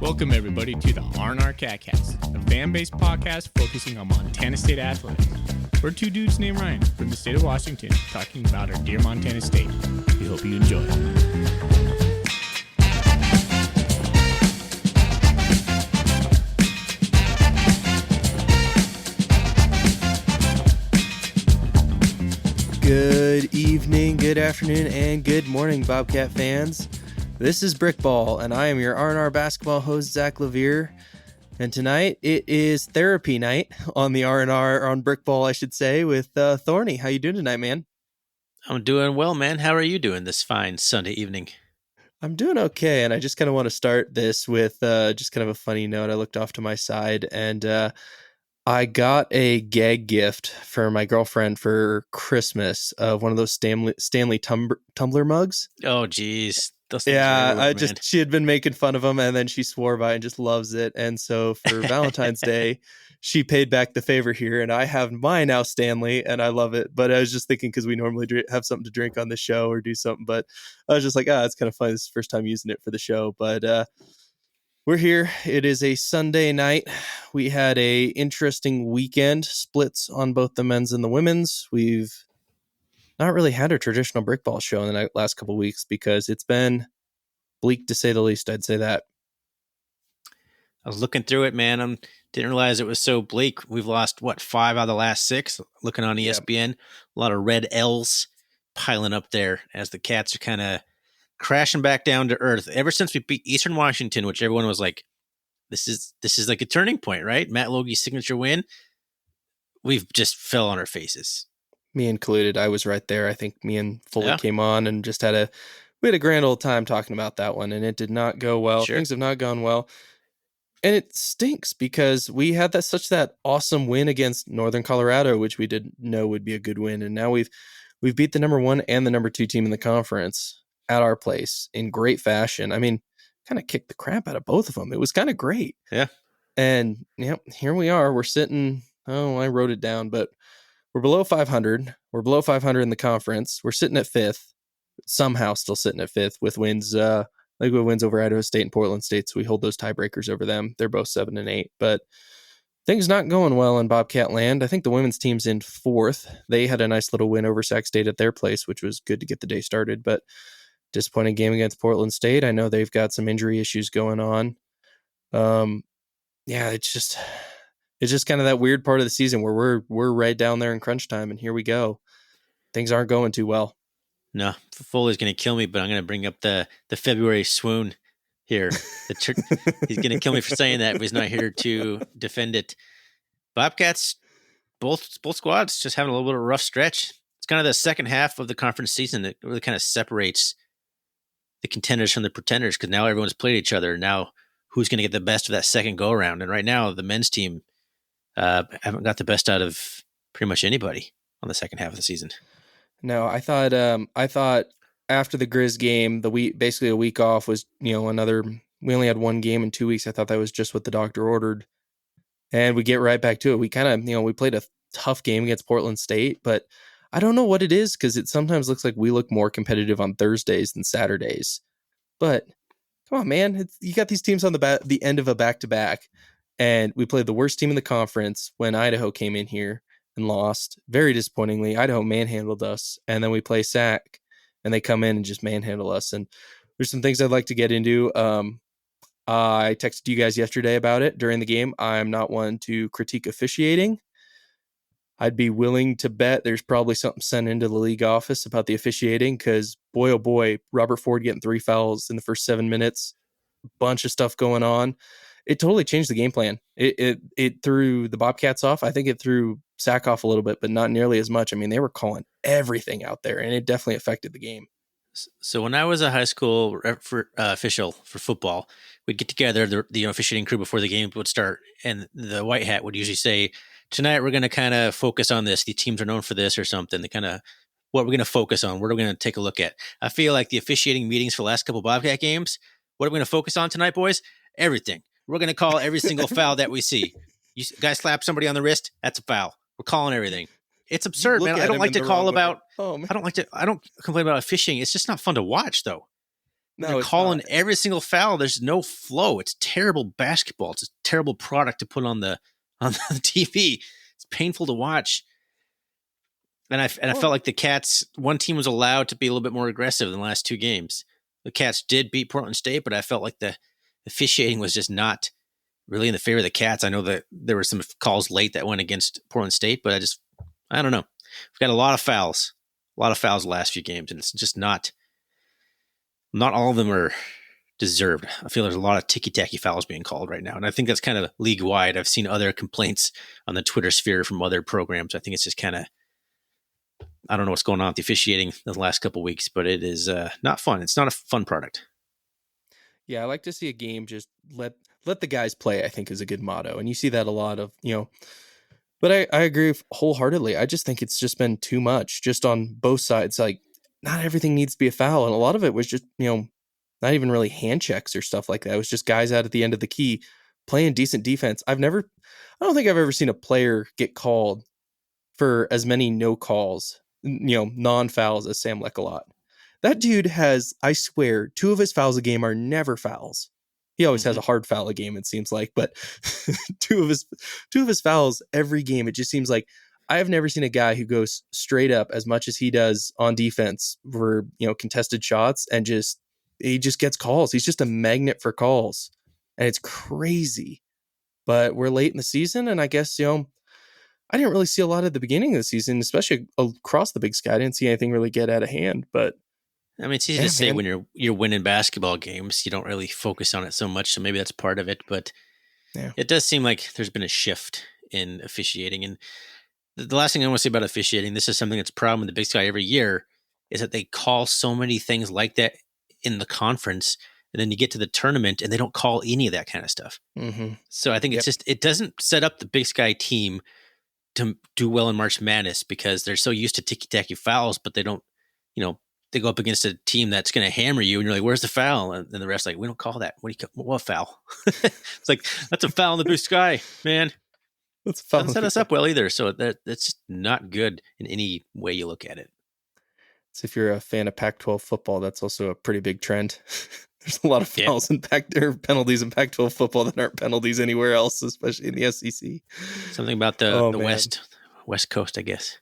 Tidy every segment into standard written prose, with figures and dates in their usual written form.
Welcome, everybody, to the R&R CatCast, a fan-based podcast focusing on Montana State athletics. We're two dudes named Ryan from the state of Washington talking about our dear Montana State. We hope you enjoy. Good evening, good afternoon, and good morning, Bobcat fans. This is Brickball, and I am your R&R basketball host, Zach Levere. And tonight, it is therapy night on the R&R, on Brickball, I should say, with Thorny. How you doing tonight, man? I'm doing well, man. How are you doing this fine Sunday evening? I'm doing okay, and I just kind of want to start this with just kind of a funny note. I looked off to my side, and I got a gag gift for my girlfriend for Christmas of one of those Stanley tumbler mugs. Oh, geez. Yeah, she had been making fun of them, and then she swore by it and just loves it. And so for Valentine's Day, she paid back the favor here, and I have mine now, Stanley, and I love it. But I was just thinking, because we normally have something to drink on the show or do something, but I was just like, it's kind of fun. This is the first time using it for the show, but we're here. It is a Sunday night. We had a interesting weekend, splits on both the men's and the women's. We've not really had a traditional brickball show in the last couple of weeks because it's been bleak, to say the least. I'd say that. I was looking through it, man. I didn't realize it was so bleak. We've lost, 5 out of the last 6? Looking on ESPN, A lot of red L's piling up there as the Cats are kind of crashing back down to earth. Ever since we beat Eastern Washington, which everyone was like, this is like a turning point, right? Matt Logie's signature win. We've just fell on our faces. Me included. I was right there. I think me and Foley came on and just we had a grand old time talking about that one, and it did not go well. Sure. Things have not gone well. And it stinks because we had that awesome win against Northern Colorado, which we didn't know would be a good win. And now we've beat the number 1 and the number 2 team in the conference at our place in great fashion. I mean, kind of kicked the crap out of both of them. It was kind of great. Yeah. And here we are. We're sitting, I wrote it down, but we're below 500. We're below 500 in the conference. We're sitting at 5th, somehow still sitting at 5th with wins. I think we wins over Idaho State and Portland State, so we hold those tiebreakers over them. They're both 7 and 8, but things not going well in Bobcat land. I think the women's team's in 4th. They had a nice little win over Sac State at their place, which was good to get the day started, but disappointing game against Portland State. I know they've got some injury issues going on. It's just kind of that weird part of the season where we're right down there in crunch time, and here we go. Things aren't going too well. No, Foley's going to kill me, but I'm going to bring up the February swoon here. He's going to kill me for saying that, but he's not here to defend it. Bobcats, both squads, just having a little bit of a rough stretch. It's kind of the second half of the conference season that really kind of separates the contenders from the pretenders, because now everyone's played each other. Now, who's going to get the best of that second go-around? And right now, the men's team haven't got the best out of pretty much anybody on the second half of the season. No, I thought after the Grizz game, basically a week off was, we only had 1 game in 2 weeks. I thought that was just what the doctor ordered. And we get right back to it. We kind of, we played a tough game against Portland State, but I don't know what it is, because it sometimes looks like we look more competitive on Thursdays than Saturdays. But come on, man. You got these teams on the end of a back-to-back, and we played the worst team in the conference when Idaho came in here and lost. Very disappointingly, Idaho manhandled us, and then we play Sac, and they come in and just manhandle us. And there's some things I'd like to get into. I texted you guys yesterday about it during the game. I'm not one to critique officiating. I'd be willing to bet there's probably something sent into the league office about the officiating, because boy, oh boy, Robert Ford getting 3 fouls in the first 7 minutes, bunch of stuff going on. It totally changed the game plan. It threw the Bobcats off. I think it threw Sac off a little bit, but not nearly as much. I mean, they were calling everything out there, and it definitely affected the game. So when I was a high school official for football, we'd get together, the officiating crew, before the game would start, and the white hat would usually say, tonight we're going to kind of focus on this. The teams are known for this or something. They kind of, what we're going to focus on, what are we going to take a look at? I feel like the officiating meetings for the last couple of Bobcat games, what are we going to focus on tonight, boys? Everything. We're going to call every single foul that we see. You guys slap somebody on the wrist, that's a foul. We're calling everything. It's absurd, man. I don't like to call about. I don't complain about fishing. It's just not fun to watch, though. No, They're it's calling not. every single foul. There's no flow. It's terrible basketball. It's a terrible product to put on the TV. It's painful to watch. And I felt like the Cats, one team was allowed to be a little bit more aggressive in the last 2 games. The Cats did beat Portland State, but I felt like the officiating was just not really in the favor of the Cats. I know that there were some calls late that went against Portland State, but I don't know. We've got a lot of fouls the last few games, and it's just not all of them are deserved. I feel there's a lot of ticky-tacky fouls being called right now, and I think that's kind of league-wide. I've seen other complaints on the Twitter sphere from other programs. I think it's just kind of, I don't know what's going on with the officiating the last couple of weeks, but it is not fun. It's not a fun product. Yeah, I like to see a game just let the guys play, I think is a good motto. And you see that a lot of, but I agree wholeheartedly. I just think it's just been too much just on both sides. Like, not everything needs to be a foul. And a lot of it was just, not even really hand checks or stuff like that. It was just guys out at the end of the key playing decent defense. I don't think I've ever seen a player get called for as many no calls, non-fouls as Sam Lekalot. That dude has, I swear, 2 of his fouls a game are never fouls. He always has a hard foul a game, it seems like, but 2 of his fouls every game. It just seems like I have never seen a guy who goes straight up as much as he does on defense for, contested shots, and he just gets calls. He's just a magnet for calls, and it's crazy. But we're late in the season, and I guess, I didn't really see a lot at the beginning of the season, especially across the Big Sky. I didn't see anything really get out of hand, but I mean, it's easy to say when you're winning basketball games, you don't really focus on it so much. So maybe that's part of it, but it does seem like there's been a shift in officiating. And the last thing I want to say about officiating, this is something that's a problem in the Big Sky every year, is that they call so many things like that in the conference, and then you get to the tournament and they don't call any of that kind of stuff. Mm-hmm. So I think it doesn't set up the Big Sky team to do well in March Madness, because they're so used to ticky-tacky fouls, but they don't, they go up against a team that's going to hammer you, and you're like, "Where's the foul?" And the ref's like, "We don't call that. What foul?" It's like, that's a foul in the Blue Sky, man. That's a foul. Doesn't set us up well either. So that's just not good in any way you look at it. So if you're a fan of Pac-12 football, that's also a pretty big trend. There's a lot of fouls and penalties in Pac-12 football that aren't penalties anywhere else, especially in the SEC. Something about the West Coast, I guess.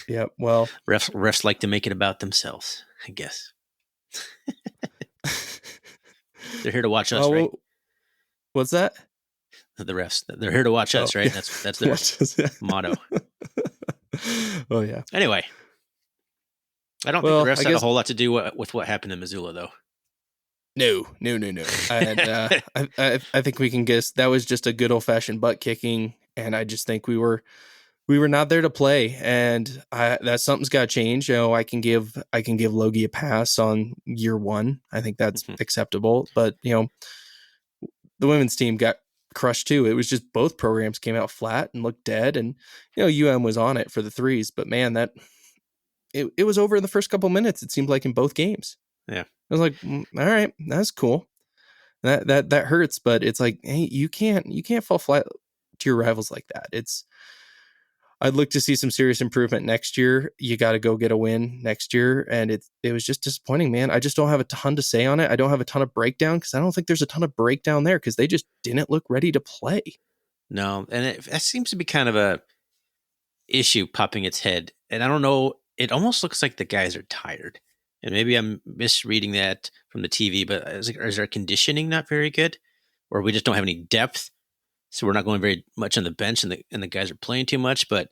Yeah, well, refs like to make it about themselves, I guess. They're here to watch us, right? What's that? The refs. They're here to watch us, right? Yeah. That's their motto. Oh yeah. Anyway, I don't think the refs had a whole lot to do with what happened in Missoula, though. No. And I think we can guess that was just a good old fashioned butt kicking, and I just think we were not there to play, and that something's got to change. I can give Logie a pass on year 1. I think that's acceptable, but the women's team got crushed too. It was just both programs came out flat and looked dead, and was on it for the threes, but man, that it was over in the first couple minutes. It seemed like in both games. Yeah, I was like, all right, that's cool. That hurts, but it's like, hey, you can't fall flat to your rivals like that. I'd look to see some serious improvement next year. You got to go get a win next year. And it was just disappointing, man. I just don't have a ton to say on it. I don't have a ton of breakdown, because I don't think there's a ton of breakdown there, because they just didn't look ready to play. No, and that seems to be kind of a issue popping its head. And I don't know, it almost looks like the guys are tired. And maybe I'm misreading that from the TV, but is our conditioning not very good? Or we just don't have any depth? So we're not going very much on the bench, and the guys are playing too much. But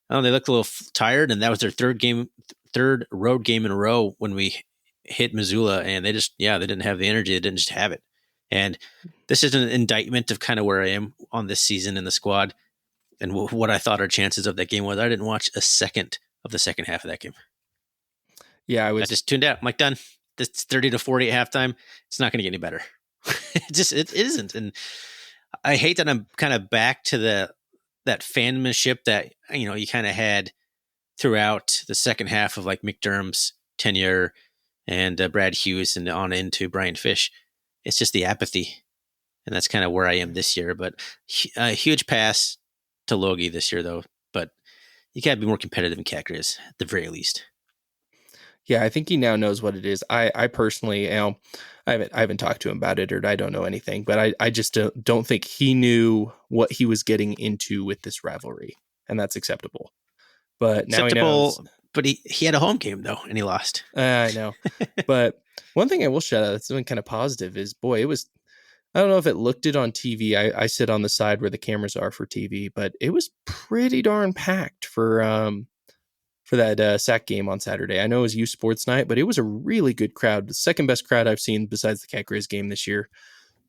I don't know, they looked a little tired, and that was their third road game in a row when we hit Missoula, and they didn't have the energy. They didn't just have it. And this is an indictment of kind of where I am on this season in the squad, and what I thought our chances of that game was. I didn't watch a second of the second half of that game. Yeah, I just tuned out. I'm like, done. This 30-40 at halftime. It's not going to get any better. It isn't. And I hate that I'm kind of back to that fanmanship that you kind of had throughout the second half of like McDermott's tenure and Brad Hughes, and on into Brian Fish. It's just the apathy, and that's kind of where I am this year. But a huge pass to Logie this year, though. But you got to be more competitive in Cat Grizz at the very least. Yeah, I think he now knows what it is. I personally, I haven't talked to him about it, or I don't know anything, but I just don't think he knew what he was getting into with this rivalry, and that's acceptable. But now he knows. Acceptable, but he had a home game though, and he lost. I know. But one thing I will shout out that's been kind of positive is, boy, it was, I don't know if it looked it on TV. I sit on the side where the cameras are for TV, but it was pretty darn packed for that SAC game on Saturday. I know it was U Sports night, but it was a really good crowd. The second best crowd I've seen besides the Cat Grizz game this year.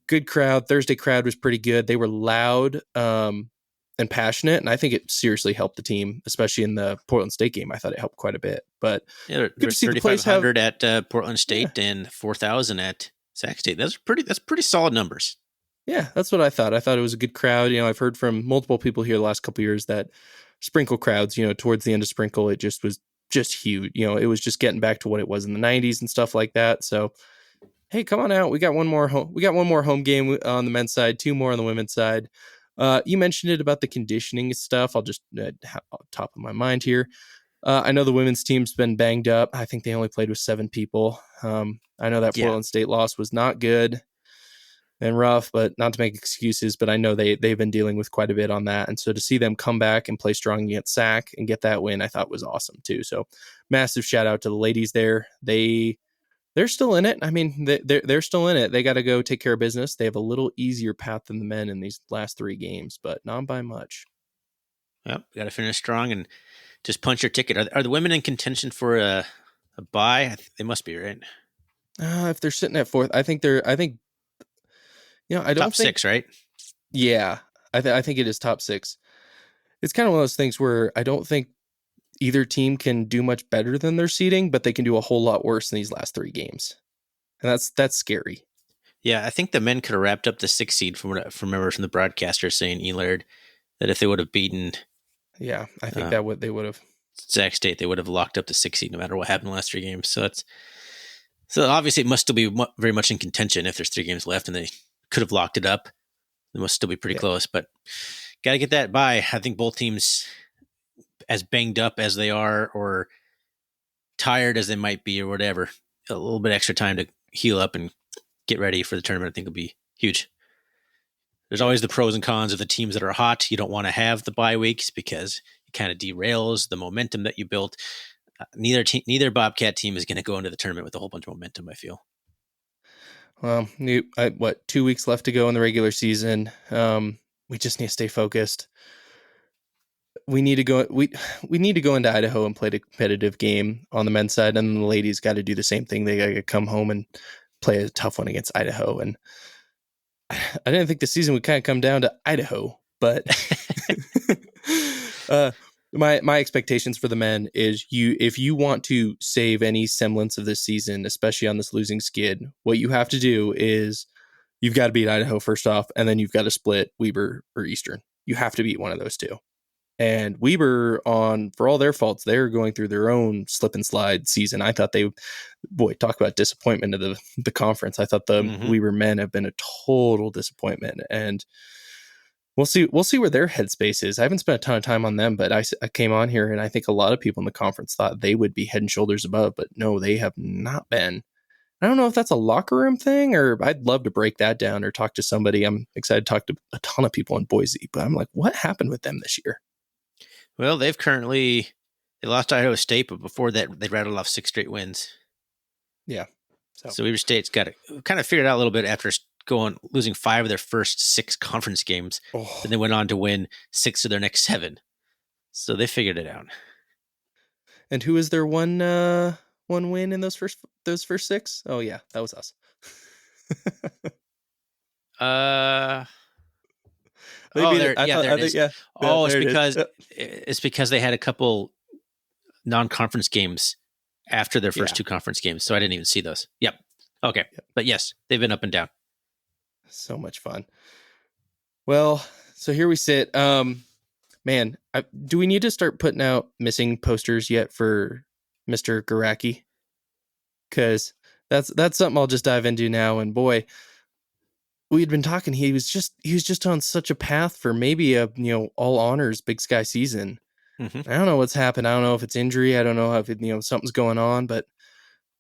Good crowd. Thursday crowd was pretty good. They were loud and passionate, and I think it seriously helped the team, especially in the Portland State game. I thought it helped quite a bit. But Yeah, there good was to see the place have 3,500 at Portland State and 4,000 at Sac State. That's pretty solid numbers. Yeah, that's what I thought. I thought it was a good crowd. I've heard from multiple people here the last couple of years that Sprinkle crowds, towards the end of Sprinkle, it just was just huge. It was just getting back to what it was in the 90s and stuff like that. So, hey, come on out. We got one more home game on the men's side, 2 more on the women's side. You mentioned it about the conditioning stuff. I'll just top of my mind here. I know the women's team's been banged up. I think they only played with 7 people. I know that Portland State loss was not good and rough, but not to make excuses, but I know they've been dealing with quite a bit on that. And so to see them come back and play strong against SAC and get that win, I thought was awesome too. So massive shout out to the ladies there. They're still in it. I mean, they're still in it. They got to go take care of business. They have a little easier path than the men in these last 3 games, but not by much. Yep, got to finish strong and just punch your ticket. Are the women in contention for a bye? They must be, right? If they're sitting at 4th, I think I don't Top think 6, right? Yeah, I think it is top 6. It's kind of one of those things where I don't think either team can do much better than their seeding, but they can do a whole lot worse in these last 3 games, and that's scary. Yeah, I think the men could have wrapped up the 6th seed from what I remember from the broadcaster saying, Elard, that if they would have beaten, yeah, I think they would have. Sac State, they would have locked up the 6th seed no matter what happened in the last 3 games. So obviously it must still be very much in contention if there's 3 games left and they could have locked it up. It must still be pretty close, but got to get that by. I think both teams, as banged up as they are or tired as they might be or whatever, a little bit extra time to heal up and get ready for the tournament, I think will be huge. There's always the pros and cons of the teams that are hot. You don't want to have the bye weeks because it kind of derails the momentum that you built. Neither Bobcat team is going to go into the tournament with a whole bunch of momentum, I feel. Well, 2 weeks left to go in the regular season. We just need to stay focused. We need to go. We need to go into Idaho and play a competitive game on the men's side, and the ladies got to do the same thing. They got to come home and play a tough one against Idaho. And I didn't think the season would kind of come down to Idaho, but my expectations for the men is if you want to save any semblance of this season, especially on this losing skid, what you have to do is you've got to beat Idaho first off, and then you've got to split Weber or Eastern. You have to beat one of those 2. And Weber, for all their faults, they're going through their own slip and slide season. I thought talk about disappointment of the conference. I thought the Weber men have been a total disappointment, and we'll see where their headspace is. I haven't spent a ton of time on them, but I came on here and I think a lot of people in the conference thought they would be head and shoulders above, but no, they have not been. I don't know if that's a locker room thing, or I'd love to break that down or talk to somebody. I'm excited to talk to a ton of people in Boise, but I'm like, what happened with them this year? Well, they lost to Idaho State, but before that, they rattled off 6 straight wins. Yeah. So Weber State's got to kind of figure it out a little bit after losing 5 of their first 6 conference games. And they went on to win 6 of their next 7. So they figured it out. And who is their one win in those first 6? Oh yeah, that was us. It's because they had a couple non-conference games after their first 2 conference games, so I didn't even see those. Yep. Okay. Yep. But yes, they've been up and down. So much fun. Well, so here we sit. Man, do we need to start putting out missing posters yet for Mr. Garacki? Because that's something I'll just dive into now. And boy, we had been talking. He was just on such a path for maybe a all honors Big Sky season. I don't know what's happened. I don't know if it's injury. I don't know if something's going on. But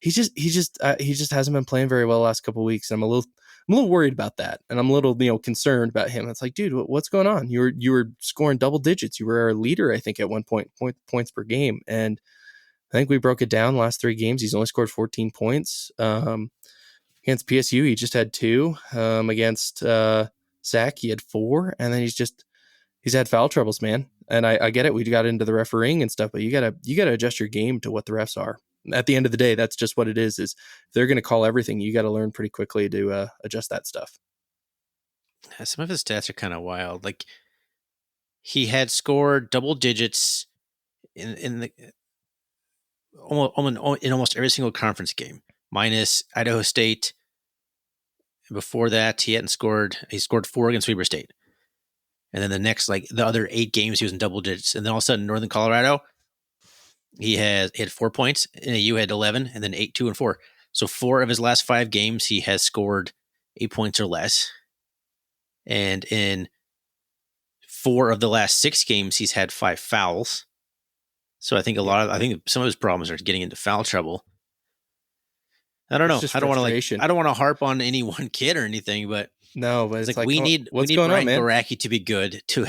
he just hasn't been playing very well the last couple of weeks. I'm a little worried about that, and I'm a little concerned about him. It's like, dude, what's going on? You were scoring double digits. You were our leader, I think, at one point points per game, and I think we broke it down the last 3 games. He's only scored 14 points. Against PSU, he just had 2. Against Zach, he had 4, and then he's had foul troubles, man. And I get it. We got into the refereeing and stuff, but you gotta adjust your game to what the refs are. At the end of the day, that's just what it is. Is they're going to call everything. You got to learn pretty quickly to adjust that stuff. Some of his stats are kind of wild. Like he had scored double digits in almost every single conference game, minus Idaho State. Before that, he scored 4 against Weber State. And then the next, like the other 8 games, he was in double digits. And then all of a sudden, Northern Colorado, he had 4 points. NAU had 11, and then 8, 2, and 4. So 4 of his last 5 games, he has scored 8 points or less. And in 4 of the last 6 games, he's had 5 fouls. So I think I think some of his problems are getting into foul trouble. I don't know. I don't want to harp on any one kid or anything, but no, but it's like we need Brian Baraki to be good to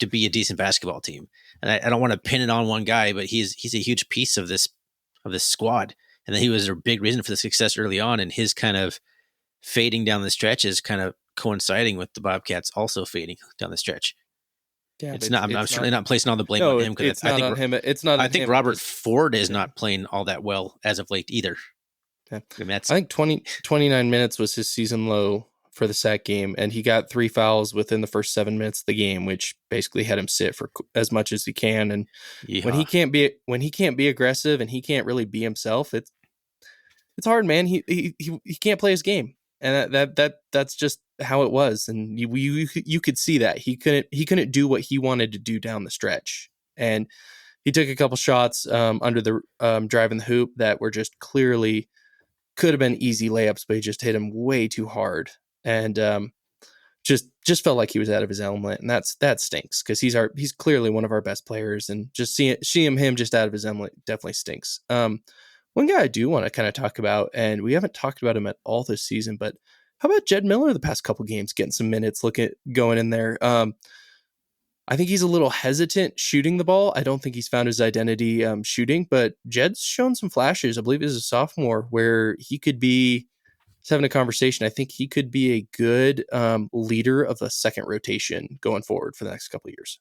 be a decent basketball team. And I don't want to pin it on one guy, but he's a huge piece of this squad. And then he was a big reason for the success early on, and his kind of fading down the stretch is kind of coinciding with the Bobcats also fading down the stretch. Yeah, I'm certainly not placing all the blame on him, because I think Robert Ford is not playing all that well as of late either. Okay. I think 29 minutes was his season low for the Sac game, and he got 3 fouls within the first 7 minutes of the game, which basically had him sit for as much as he can. And when he can't be aggressive and he can't really be himself, it's hard, man. He can't play his game, and that's just how it was. And you could see that he couldn't do what he wanted to do down the stretch, and he took a couple shots under the driving the hoop that were just clearly could have been easy layups, but he just hit him way too hard, and just felt like he was out of his element, and that stinks, because he's clearly one of our best players, and just seeing him just out of his element definitely stinks. One guy I do want to kind of talk about, and we haven't talked about him at all this season, but how about Jed Miller the past couple games getting some minutes, going in there? I think he's a little hesitant shooting the ball. I don't think he's found his identity shooting, but Jed's shown some flashes. I believe as a sophomore where he could be having a conversation. I think he could be a good leader of the second rotation going forward for the next couple of years.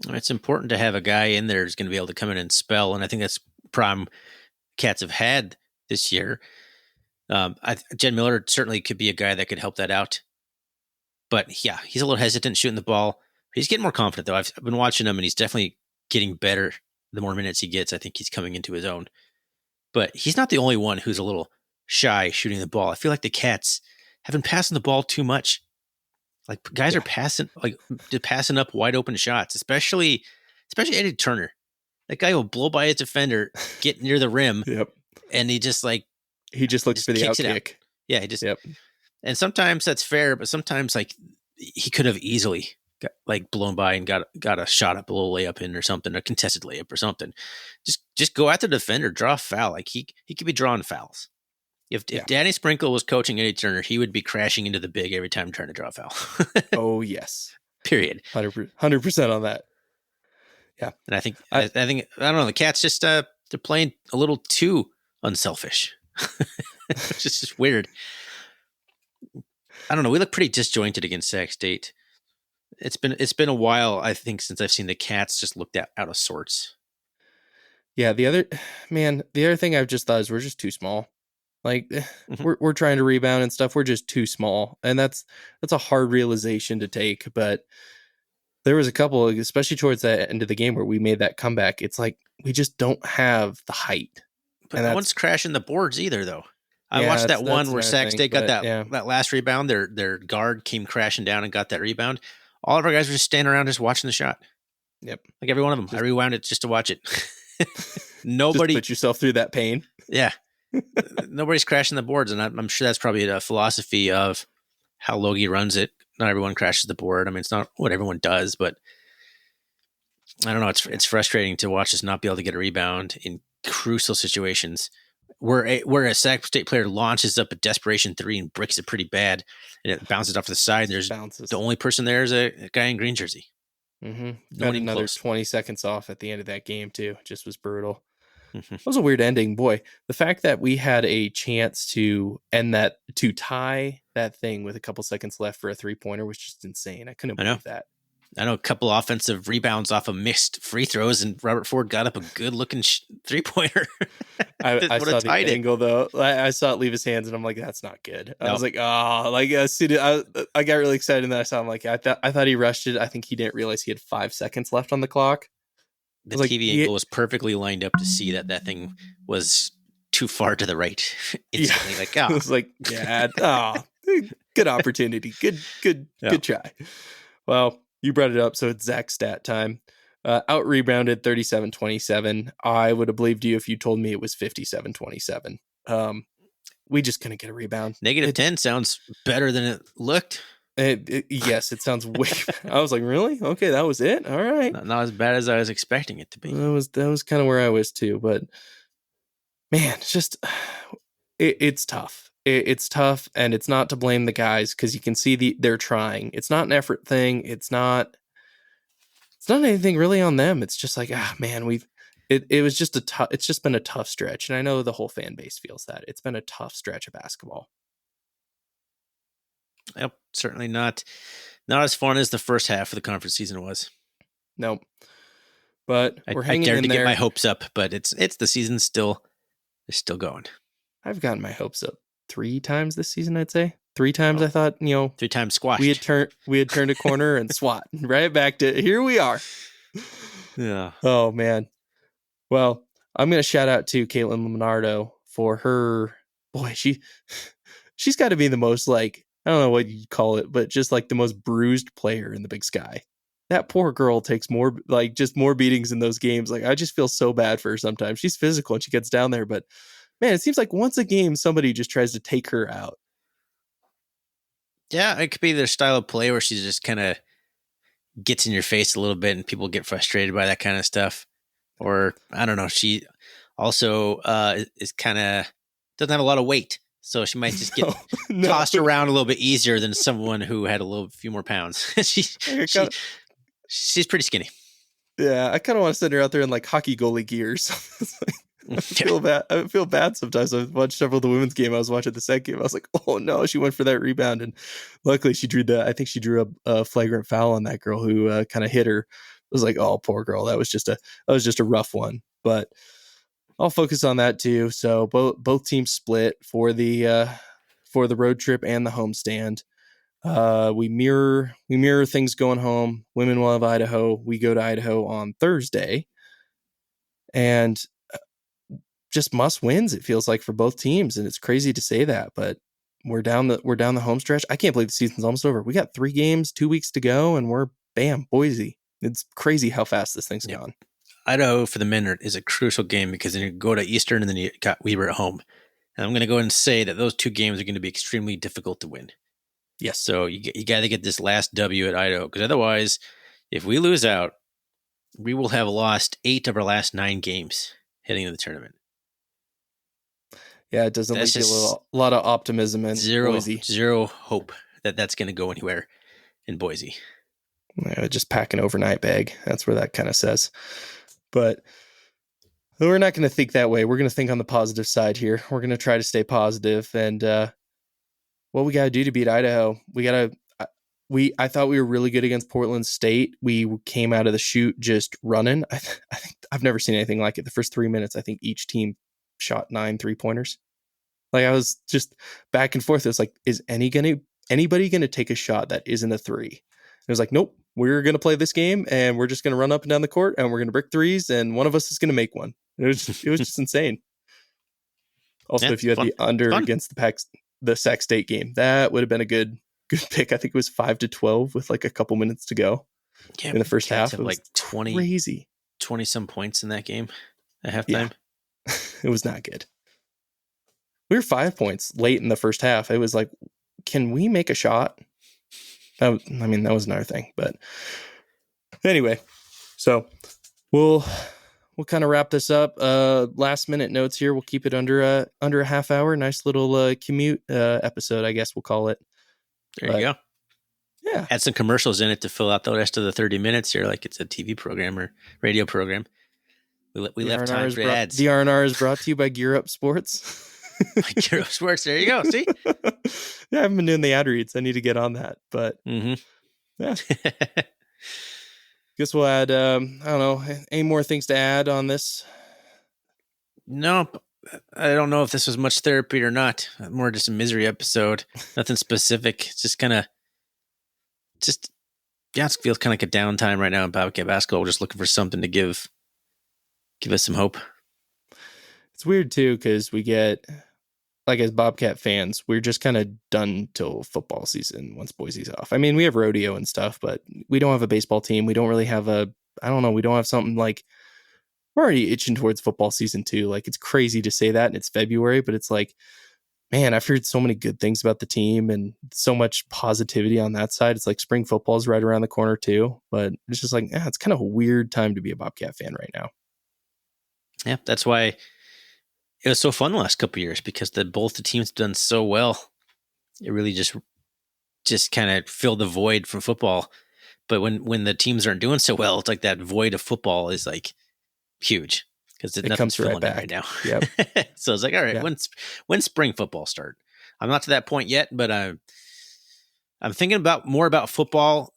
It's important to have a guy in there who's going to be able to come in and spell, and I think that's problem Cats have had this year. Jed Miller certainly could be a guy that could help that out. But yeah, he's a little hesitant shooting the ball. He's getting more confident, though. I've been watching him, and he's definitely getting better the more minutes he gets. I think he's coming into his own. But he's not the only one who's a little shy shooting the ball. I feel like the Cats have been passing the ball too much. Like guys are passing up wide open shots, especially Eddie Turner. That guy will blow by his defender, get near the rim, and he just looks for the out kick. Yeah, he just and sometimes that's fair, but sometimes like he could have easily got blown by and got a shot up, a little layup in or something, a contested layup or something. Just go at the defender, draw a foul. Like he could be drawing fouls. If Danny Sprinkle was coaching Eddie Turner, he would be crashing into the big every time trying to draw a foul. Oh yes, period. 100% on that. Yeah, and I think I don't know. The Cats just they're playing a little too unselfish. It's just weird. I don't know. We look pretty disjointed against Sac State. It's been a while, I think, since I've seen the Cats just looked out of sorts. Yeah, the other thing I've just thought is we're just too small. Like we're trying to rebound and stuff. We're just too small, and that's a hard realization to take. But there was a couple, especially towards the end of the game, where we made that comeback. It's like we just don't have the height. But no one's crashing the boards either, though. I watched that one where Sac State got that last rebound. Their guard came crashing down and got that rebound. All of our guys were just standing around just watching the shot. Yep. Like every one of them. I rewound it just to watch it. Nobody just put yourself through that pain. Yeah. Nobody's crashing the boards, and I'm sure that's probably a philosophy of how Logie runs it. Not everyone crashes the board. I mean, it's not what everyone does, but I don't know. It's frustrating to watch us not be able to get a rebound in crucial situations where a Sac State player launches up a desperation three and bricks it pretty bad, and it bounces off to the side. There's the only person there is a guy in green jersey. Mm-hmm. No one even another close. 20 seconds off at the end of that game too. Just was brutal. Mhm. It was a weird ending. Boy, the fact that we had a chance to end that, to tie that thing with a couple seconds left for a 3-pointer was just insane. I couldn't believe that. I know a couple offensive rebounds off of missed free throws, and Robert Ford got up a good looking 3-pointer. I saw the angle though. I saw it leave his hands, and I'm like, that's not good. I was like, oh, like as soon as I got really excited, and then I saw him like, I thought he rushed it. I think he didn't realize he had 5 seconds left on the clock. The TV angle was perfectly lined up to see that thing was too far to the right. Instantly, like, I was like, yeah, good opportunity, good try. Well, you brought it up, so it's Zach's stat time. Out rebounded 37-27. I would have believed you if you told me it was 57-27. We just couldn't get a rebound. -10 sounds better than it looked. Yes, it sounds way. I was like, really? Okay, that was it. All right, not as bad as I was expecting it to be. That was kind of where I was too. But man, it's just it's tough. It's tough, and it's not to blame the guys because you can see they're trying. It's not an effort thing. It's not anything really on them. It's just like, man, it was just it's just been a tough stretch, and I know the whole fan base feels that it's been a tough stretch of basketball. Yep, certainly not as fun as the first half of the conference season was. Nope. But we're hanging in there. I dared to get my hopes up, but it's the season still going. I've gotten my hopes up 3 times this season, I'd say. 3 times I thought, 3 times squashed. We had turned a corner and swat right back to here we are. Yeah. Oh man. Well, I'm going to shout out to Caitlin Leonardo for her. Boy, she's got to be the most, like, I don't know what you'd call it, but just like the most bruised player in the Big Sky. That poor girl takes more beatings in those games. Like, I just feel so bad for her sometimes. She's physical and she gets down there, but man, it seems like once a game, somebody just tries to take her out. Yeah, it could be their style of play where she just kind of gets in your face a little bit and people get frustrated by that kind of stuff. Or, I don't know, she also is kind of doesn't have a lot of weight. So she might just get tossed around a little bit easier than someone who had a few more pounds. She's pretty skinny. Yeah, I kind of want to send her out there in like hockey goalie gears. I feel bad. I feel bad sometimes. I've watched several of the women's game. I was watching the second game. I was like, oh no, she went for that rebound, and luckily she drew a flagrant foul on that girl who kind of hit her. I was like, oh, poor girl. That was just a rough one. But I'll focus on that too. So both teams split for the road trip and the homestand. We mirror things going home. Women will have Idaho. We go to Idaho on Thursday, and just must wins. It feels like for both teams, and it's crazy to say that, but we're down the home stretch. I can't believe the season's almost over. We got 3 games, 2 weeks to go, and we're Boise. It's crazy how fast this thing's gone. Idaho for the men is a crucial game because then you go to Eastern and then you got Weber at home. And I'm going to go ahead and say that those 2 games are going to be extremely difficult to win. Yes. So you got to get this last W at Idaho, because otherwise, if we lose out, we will have lost 8 of our last 9 games heading into the tournament. Yeah, it doesn't leave you a lot of optimism in Boise. Zero hope that that's going to go anywhere in Boise. Yeah, just pack an overnight bag. That's where that kind of says. But we're not going to think that way. We're going to think on the positive side here. We're going to try to stay positive, and what we got to do to beat Idaho, I thought we were really good against Portland State. We came out of the chute just running. I think I've never seen anything like it. The first 3 minutes, I think each team shot 9 3-pointers. Like, I was just back and forth. It was like, is anybody going to take a shot that isn't a 3? It was like, nope, we're going to play this game and we're just going to run up and down the court and we're going to brick threes and one of us is going to make one. It was just insane. Also, if you had the under against the Sac State game, that would have been a good pick. I think it was 5-12 with like a couple minutes to go in the first half. It was like 20 some points in that game at halftime. Yeah. It was not good. We were 5 points late in the first half. It was like, can we make a shot? That was another thing. But anyway, so we'll we'll kind of wrap this up. Last minute notes here. We'll keep it under a half hour. Nice little commute episode, I guess we'll call it. There you go. Yeah. Add some commercials in it to fill out the rest of the 30 minutes here, like it's a TV program or radio program. We left time for ads. The R&R is brought to you by Gear Up Sports. Gear Up Sports. There you go. See? Yeah, I haven't been doing the ad reads. I need to get on that. But yeah. Guess we'll add, I don't know, any more things to add on this? No, I don't know if this was much therapy or not. More just a misery episode. Nothing specific. It's just kind of, it feels kind of like a downtime right now in Bobcat basketball. We're just looking for something to give us some hope. It's weird too, because we get, like, as Bobcat fans, we're just kind of done till football season once Boise's off. I mean, we have rodeo and stuff, but we don't have a baseball team. We don't really have we don't have something like, we're already itching towards football season too. Like, it's crazy to say that and it's February, but it's like, man, I've heard so many good things about the team and so much positivity on that side. It's like spring football is right around the corner too, but it's just like, it's kind of a weird time to be a Bobcat fan right now. Yeah, that's why it was so fun the last couple of years, because both the teams have done so well. It really just kind of filled the void from football. But when the teams aren't doing so well, it's like that void of football is like huge, because nothing's filling it right now. Yep. So it's like, all right, when spring football start? I'm not to that point yet, but I'm thinking more about football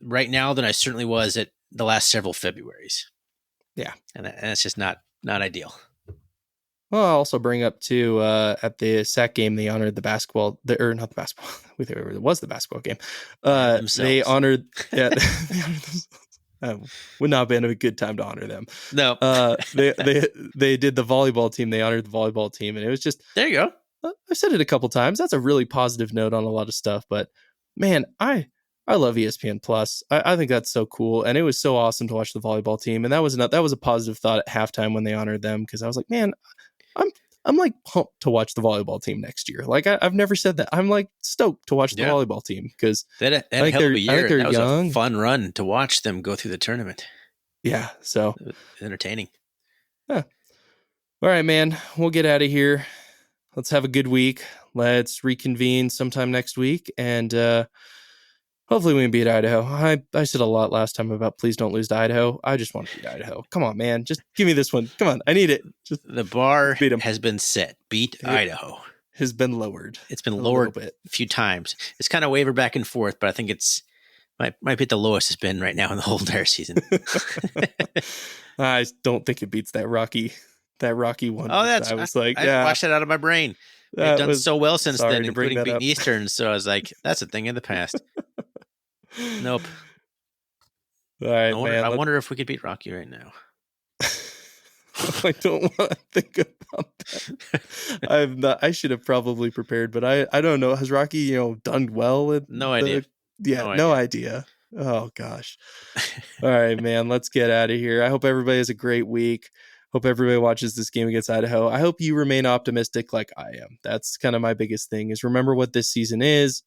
right now than I certainly was at the last several Februaries. Yeah, and that's just not ideal. Well, I'll also bring up too, at the SAC game, they honored the basketball, not the basketball, it was the basketball game. They honored, would not have been a good time to honor them. No. They did the volleyball team. They honored the volleyball team, and it was just, there you go. I've said it a couple times. That's a really positive note on a lot of stuff, but man, I love ESPN Plus. I think that's so cool. And it was so awesome to watch the volleyball team. And that was a positive thought at halftime when they honored them, because I was like, man, I'm like pumped to watch the volleyball team next year. Like, I've never said that. I'm like stotoked to watch the volleyball team, because that hell of a year. That was young. A fun run to watch them go through the tournament. Yeah, so entertaining. Yeah. All right, man. We'll get out of here. Let's have a good week. Let's reconvene sometime next week, and hopefully we can beat Idaho. I said a lot last time about please don't lose to Idaho. I just want to beat Idaho. Come on, man. Just give me this one. Come on. I need it. The bar has been set. Beat Idaho. Has been lowered. It's been lowered a few times. It's kind of wavered back and forth, but I think it's might be the lowest it's been right now in the whole entire season. I don't think it beats that Rocky one. Oh, I washed that out of my brain. They've done so well since then, including beating Eastern. So I was like, that's a thing in the past. Nope. All right, I wonder if we could beat Rocky right now. I don't want to think about that. I should have probably prepared, but I don't know. Has Rocky, done well with idea. Yeah, no idea. Oh gosh. All right, man. Let's get out of here. I hope everybody has a great week. Hope everybody watches this game against Idaho. I hope you remain optimistic like I am. That's kind of my biggest thing, is remember what this season is.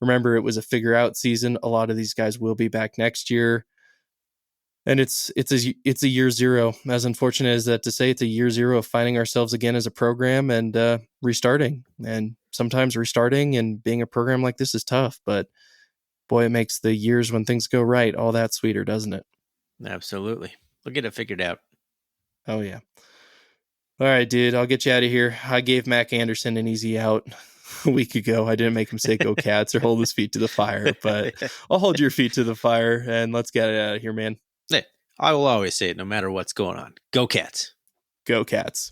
Remember, it was a figure out season. A lot of these guys will be back next year. And it's a year zero. As unfortunate as that to say, it's a year zero of finding ourselves again as a program and restarting. And sometimes restarting and being a program like this is tough, but boy, it makes the years when things go right all that sweeter, doesn't it? Absolutely. We'll get it figured out. Oh, yeah. All right, dude, I'll get you out of here. I gave Mac Anderson an easy out a week ago. I didn't make him say go Cats or hold his feet to the fire, but I'll hold your feet to the fire and let's get it out of here, man. I will always say it no matter what's going on. Go Cats. Go Cats.